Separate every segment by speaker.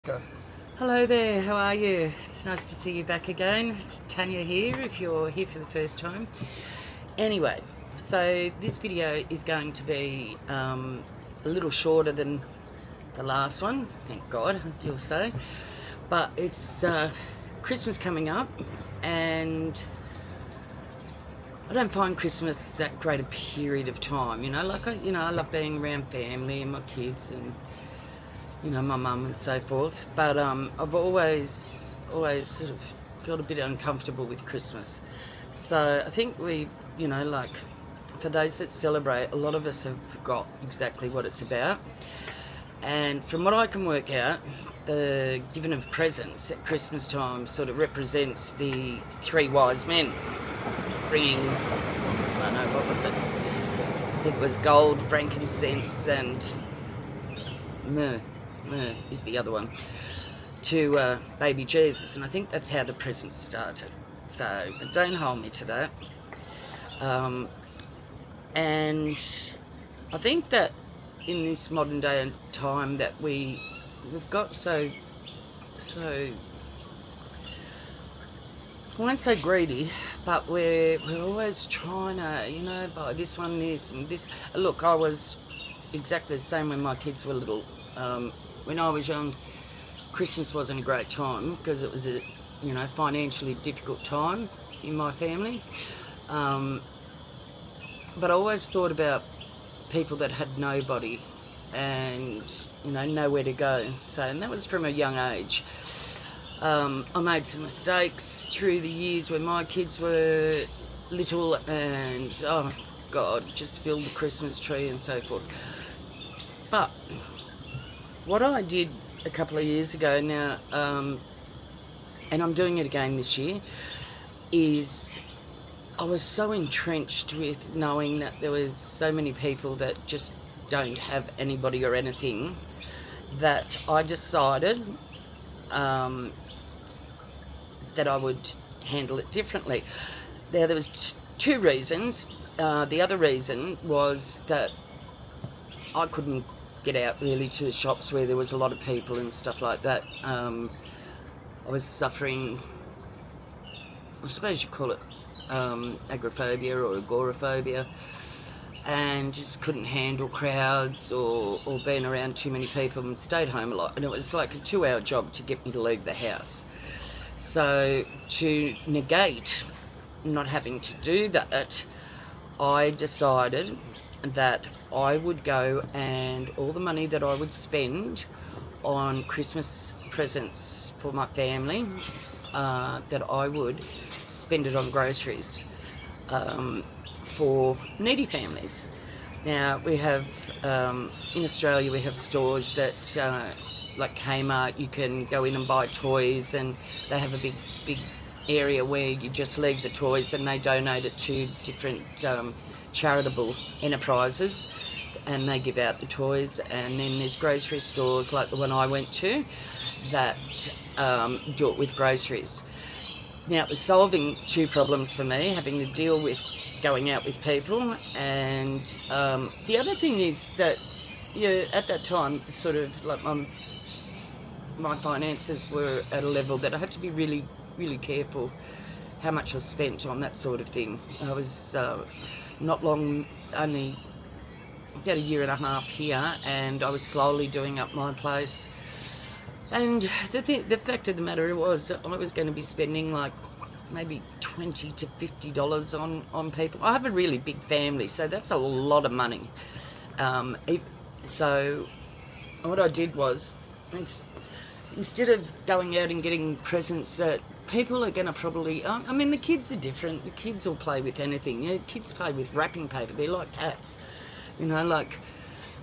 Speaker 1: Go.
Speaker 2: Hello there, how are you? It's nice to see you back again. It's Tanya here, if you're here for the first time. Anyway, so this video is going to be a little shorter than the last one, thank God, you'll say. But it's Christmas coming up, and I don't find Christmas that great a period of time, I love being around family and my kids and my mum and so forth. But I've always sort of felt a bit uncomfortable with Christmas. So I think for those that celebrate, a lot of us have forgot exactly what it's about. And from what I can work out, the giving of presents at Christmas time sort of represents the three wise men bringing, I don't know, what was it? I think it was gold, frankincense, and myrrh is the other one, to baby Jesus, and I think that's how the presents started. So but don't hold me to that. And I think that in this modern day and time that we've got so I won't say greedy, but we're always trying to buy this one, this and this. Look, I was exactly the same when my kids were little. When I was young, Christmas wasn't a great time because it was a financially difficult time in my family. But I always thought about people that had nobody and nowhere to go. And that was from a young age. I made some mistakes through the years when my kids were little, and oh God, just filled the Christmas tree and so forth. But what I did a couple of years ago now, and I'm doing it again this year, is I was so entrenched with knowing that there was so many people that just don't have anybody or anything, that I decided that I would handle it differently. Now, there was two reasons. The other reason was that I couldn't get out really to the shops where there was a lot of people and stuff like that. I was suffering, I suppose you call it agoraphobia or agoraphobia, and just couldn't handle crowds or being around too many people, and stayed home a lot. And it was like a 2-hour job to get me to leave the house. So to negate not having to do that, I decided that I would go, and all the money that I would spend on Christmas presents for my family, that I would spend it on groceries for needy families. Now, we have, in Australia, we have stores that, like Kmart, you can go in and buy toys, and they have a big area where you just leave the toys and they donate it to different charitable enterprises, and they give out the toys. And then there's grocery stores like the one I went to that do it with groceries. Now, it was solving two problems for me, having to deal with going out with people, and the other thing is that at that time, sort of like my finances were at a level that I had to be really, really careful how much I spent on that sort of thing. I was not long, only about a year and a half here, and I was slowly doing up my place. And the fact of the matter was, I was going to be spending like maybe $20 to $50 on people. I have a really big family, so that's a lot of money. So what I did was, instead of going out and getting presents that people are going to probably... the kids are different. The kids will play with anything. Kids play with wrapping paper. They're like cats.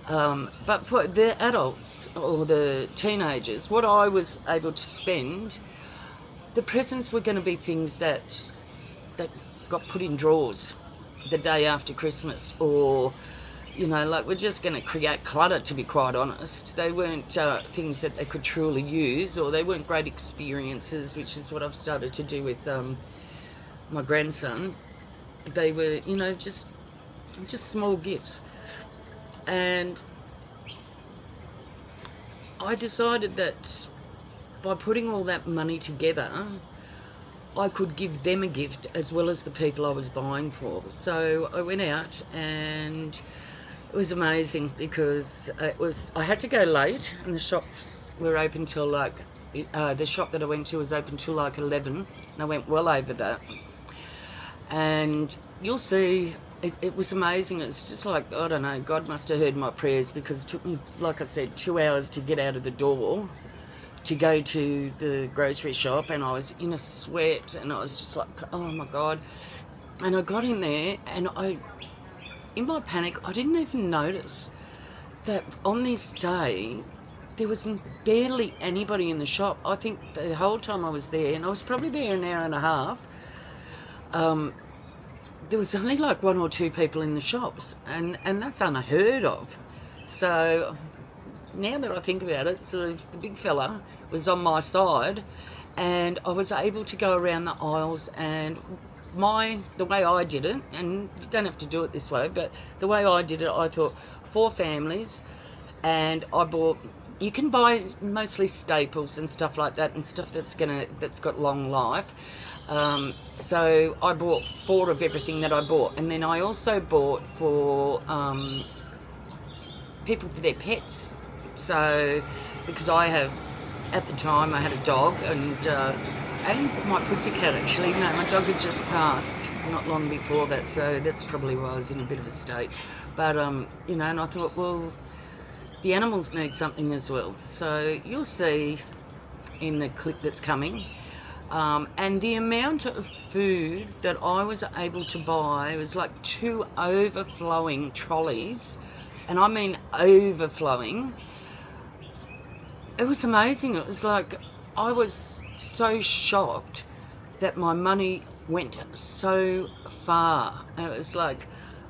Speaker 2: But for the adults or the teenagers, what I was able to spend, the presents were going to be things that got put in drawers the day after Christmas, or we're just going to create clutter, to be quite honest. They weren't things that they could truly use, or they weren't great experiences, which is what I've started to do with my grandson. They were, just small gifts. And I decided that by putting all that money together, I could give them a gift as well as the people I was buying for. So I went out, and it was amazing because I had to go late, and the shops were open till like, the shop that I went to was open till like 11, and I went well over that. And you'll see, it was amazing. It's just like, I don't know, God must have heard my prayers, because it took me, like I said, 2 hours to get out of the door to go to the grocery shop, and I was in a sweat, and I was just like, oh my God. And I got in there, and in my panic, I didn't even notice that on this day there was barely anybody in the shop. I think the whole time I was there, and I was probably there an hour and a half, there was only like 1 or 2 people in the shops, and that's unheard of. So now that I think about it, sort of the big fella was on my side, and I was able to go around the aisles, and the way I did it, and you don't have to do it this way, but the way I did it, I thought 4 families, and I bought, you can buy mostly staples and stuff like that, and stuff that's got long life. So I bought 4 of everything that I bought, and then I also bought for people for their pets. So because at the time I had a dog, and my pussycat actually. No, my dog had just passed not long before that, so that's probably why I was in a bit of a state. But and I thought, well, the animals need something as well. So you'll see in the clip that's coming. And the amount of food that I was able to buy was like 2 overflowing trolleys, and I mean overflowing. It was amazing. It was like, I was so shocked that my money went so far. And it was like,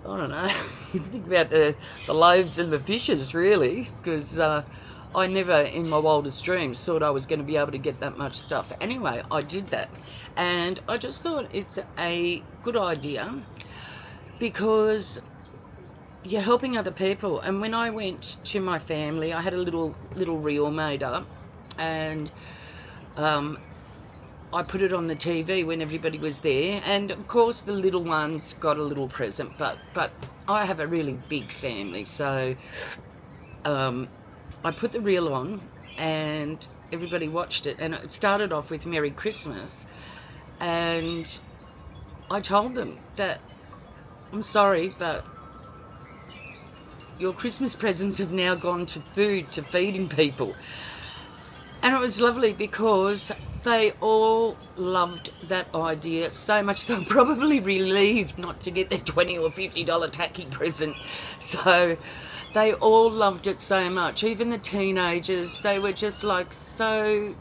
Speaker 2: I don't know, you think about the loaves and the fishes, really, because I never in my wildest dreams thought I was going to be able to get that much stuff. Anyway, I did that, and I just thought it's a good idea because you're helping other people. And when I went to my family, I had a little reel made up, and I put it on the TV when everybody was there, and of course the little ones got a little present, but I have a really big family, so I put the reel on, and everybody watched it, and it started off with Merry Christmas, and I told them that, I'm sorry, but your Christmas presents have now gone to food, to feeding people. And it was lovely because they all loved that idea so much. They were probably relieved not to get their $20 or $50 tacky present. So they all loved it so much. Even the teenagers, they were just like so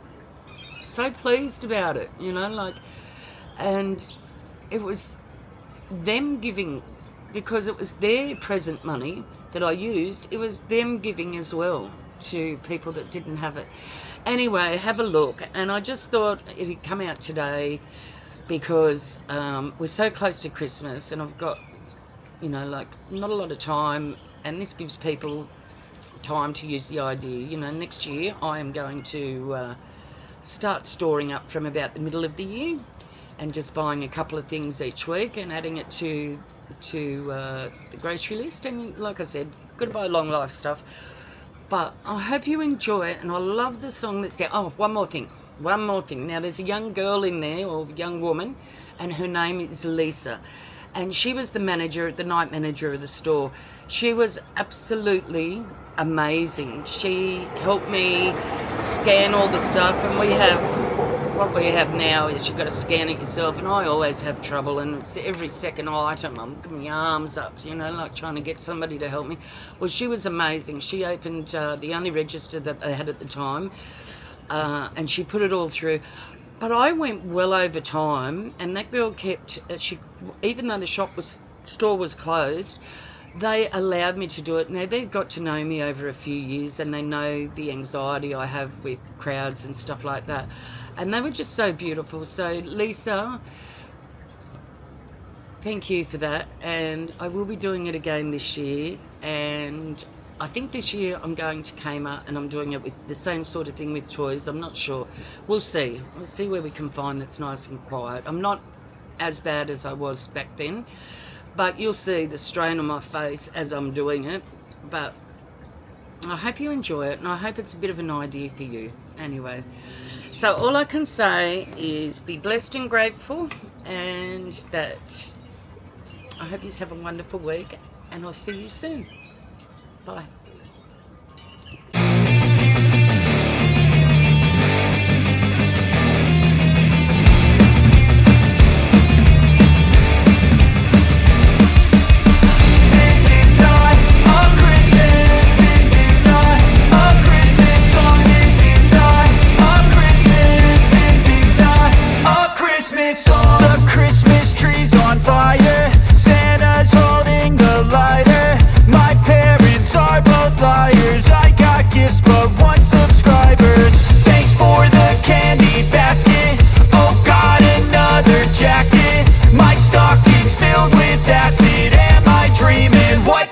Speaker 2: pleased about it, and it was them giving, because it was their present money that I used, it was them giving as well to people that didn't have it. Anyway, have a look, and I just thought it'd come out today because we're so close to Christmas, and I've got, not a lot of time, and this gives people time to use the idea. Next year I am going to start storing up from about the middle of the year and just buying a couple of things each week and adding it to the grocery list. And like I said, got to buy long life stuff. But I hope you enjoy it, and I love the song that's there. Oh, one more thing. Now, there's a young girl in there, or young woman, and her name is Lisa. And she was the night manager of the store. She was absolutely amazing. She helped me scan all the stuff, and what we have now is you've got to scan it yourself, and I always have trouble, and it's every second item I'm putting my arms up, like trying to get somebody to help me. Well, she was amazing. She opened the only register that they had at the time, and she put it all through. But I went well over time, and that girl kept, even though the store was closed, they allowed me to do it. Now, they got to know me over a few years, and they know the anxiety I have with crowds and stuff like that. And they were just so beautiful. So, Lisa, thank you for that. And I will be doing it again this year. And I think this year I'm going to Kmart and I'm doing it with the same sort of thing with toys. I'm not sure. We'll see. We'll see where we can find that's nice and quiet. I'm not as bad as I was back then, but you'll see the strain on my face as I'm doing it. But I hope you enjoy it, and I hope it's a bit of an idea for you. Anyway, so all I can say is be blessed and grateful, and that I hope you have a wonderful week, and I'll see you soon. Bye.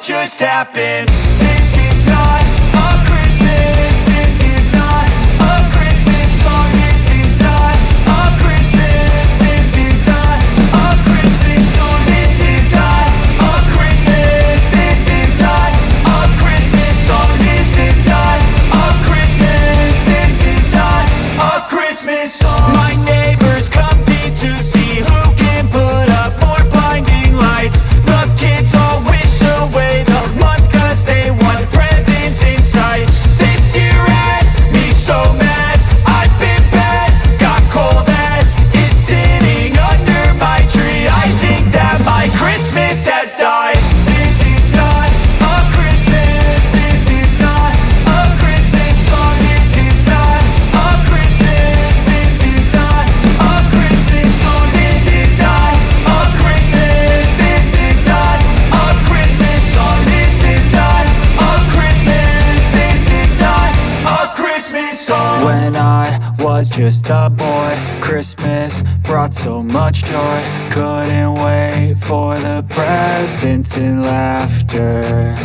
Speaker 1: Just happened. This is not a Christmas. This is not a Christmas song. This is not a Christmas. This is not a Christmas song. This is not a Christmas. This is not a Christmas song. This is not a Christmas. This is not a Christmas song. My neighbors compete to see who can put up more blinding lights. The kids all wish away the month 'cause they want presents in sight. This year had me so mad, I've been bad, got coal that is sitting under my tree. I think that my Christmas has died. This is not a Christmas. This is not a Christmas song. This is not a Christmas. This is not a Christmas song. This is not a Christmas. This is not a Christmas song. This is not a Christmas. This is not a Christmas song. When I was just a boy, Christmas brought so much joy. Couldn't wait for the presents and laughter.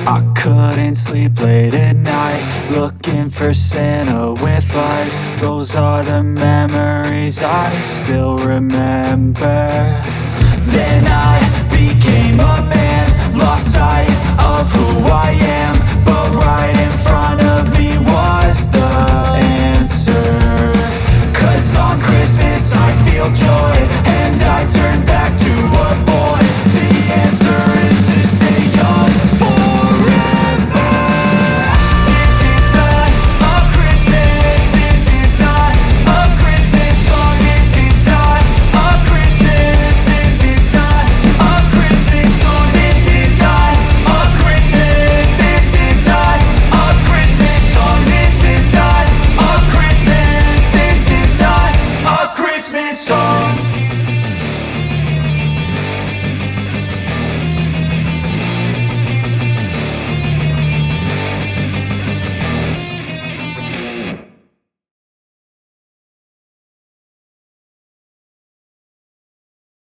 Speaker 1: I couldn't sleep late at night, looking for Santa with lights. Those are the memories I still remember. Then I became a man, lost sight of who I am.